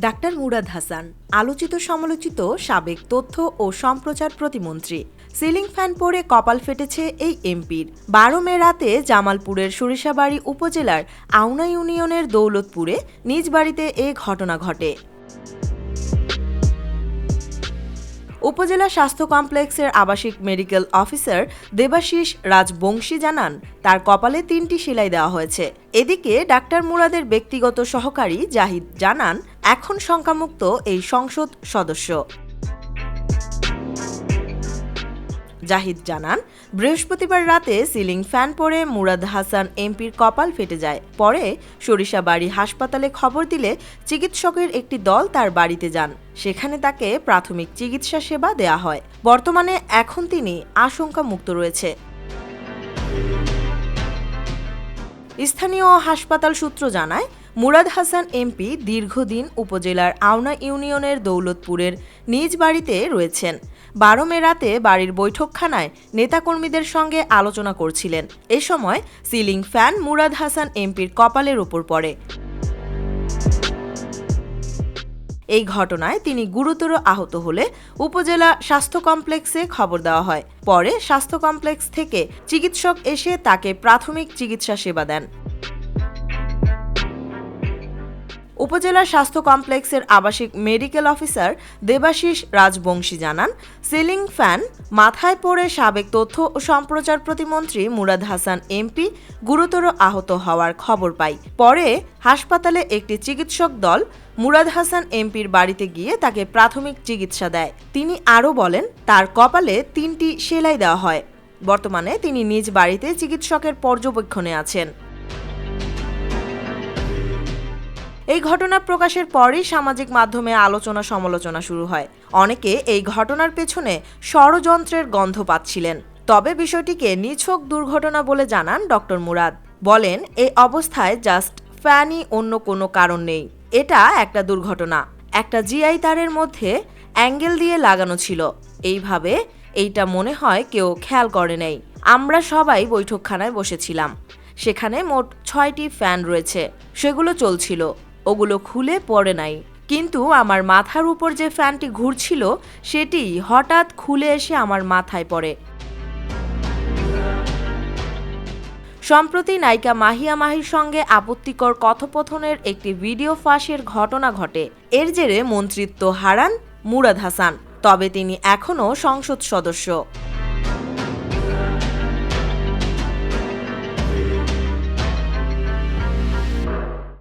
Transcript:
Doctor Murad Hasan আলোচিত সমালোচিত সাবেক তথ্য ও সম্প্রচার প্রতিমন্ত্রী। সিলিং ফ্যান পরে কপাল ফেটেছে এই এমপির। ১২ মে রাতে জামালপুরের সরিষাবাড়ী উপজেলার আউনা ইউনিয়নের দৌলতপুরে নিজ বাড়িতে এ ঘটনা ঘটে। উপজেলা স্বাস্থ্য কমপ্লেক্সের আবাসিক মেডিকেল অফিসার দেবাশিস রাজবংশী জানান, তার কপালে ৩টি সেলাই দেওয়া হয়েছে। এদিকে ডাক্তার মুরাদের ব্যক্তিগত সহকারী জাহিদ জানান, এখন শঙ্কামুক্ত এই সংসদ সদস্য। জাহিদ জানান, বৃহস্পতিবার রাতে সিলিং ফ্যান পরে মুরাদ হাসান এমপির কপাল ফেটে যায়। পরে সরিষাবাড়ী হাসপাতালে খবর দিলে চিকিৎসকের একটি দল তার বাড়িতে যান। সেখানে তাকে প্রাথমিক চিকিৎসা সেবা দেয়া হয়। বর্তমানে এখন তিনি আশঙ্কামুক্ত রয়েছে। স্থানীয় হাসপাতাল সূত্র জানায়, মুরাদ হাসান এমপি দীর্ঘদিন উপজেলার আউনা ইউনিয়নের দৌলতপুরের নিজ বাড়িতে রয়েছেন। ১২ মে রাতে বাড়ির বৈঠকখানায় নেতাকর্মীদের সঙ্গে আলোচনা করছিলেন। এ সময় সিলিং ফ্যান মুরাদ হাসান এমপির কপালের ওপর পড়ে। এই ঘটনায় তিনি গুরুতর আহত হলে উপজেলা স্বাস্থ্য কমপ্লেক্সে খবর দেওয়া হয়। পরে স্বাস্থ্য কমপ্লেক্স থেকে চিকিৎসক এসে তাকে প্রাথমিক চিকিৎসা সেবা দেন। উপজেলা স্বাস্থ্য কমপ্লেক্সের আবাসিক মেডিকেল অফিসার দেবাশিস রাজবংশী জানান, সিলিং ফ্যান মাথায় পড়ে সাবেক তথ্য ও সম্প্রচার প্রতিমন্ত্রী মুরাদ হাসান এমপি গুরুতর আহত হওয়ার খবর পাই। পরে হাসপাতালে একটি চিকিৎসক দল মুরাদ হাসান এমপির বাড়িতে গিয়ে তাকে প্রাথমিক চিকিৎসা দেয়। তিনি আরও বলেন, তার কপালে ৩টি সেলাই দেওয়া হয়। বর্তমানে তিনি নিজ বাড়িতে চিকিৎসকের পর্যবেক্ষণে আছেন। এই ঘটনা প্রকাশের পরই সামাজিক মাধ্যমে আলোচনা সমালোচনা শুরু হয়। অনেকে এই ঘটনার পেছনে ষড়যন্ত্রের গন্ধ পাচ্ছিলেন। তবে বিষয়টিকে নিছক দুর্ঘটনা বলে জানান ডক্টর মুরাদ। বলেন, এই অবস্থায় জাস্ট ফ্যানই, অন্য কোনো কারণ নেই। এটা একটা দুর্ঘটনা। একটা জিআই তারের মধ্যে অ্যাঙ্গেল দিয়ে লাগানো ছিল। এইভাবে এইটা মনে হয় কেউ খেয়াল করে নেই। আমরা সবাই বৈঠকখানায় বসেছিলাম। সেখানে মোট 6টি ফ্যান রয়েছে, সেগুলো চলছিল। ওগুলো খুলে পড়ে নাই, কিন্তু আমার মাথার উপর যে ফ্যানটি ঘুরছিল সেটি হঠাৎ খুলে এসে আমার মাথায় পড়ে। সম্প্রতি নায়িকা মাহিয়া মাহির সঙ্গে আপত্তিকর কথোপকথনের একটি ভিডিও ফাঁসের ঘটনা ঘটে। এর জেরে মন্ত্রিত্ব হারান মুরাদ হাসান। তবে তিনি এখনও সংসদ সদস্য।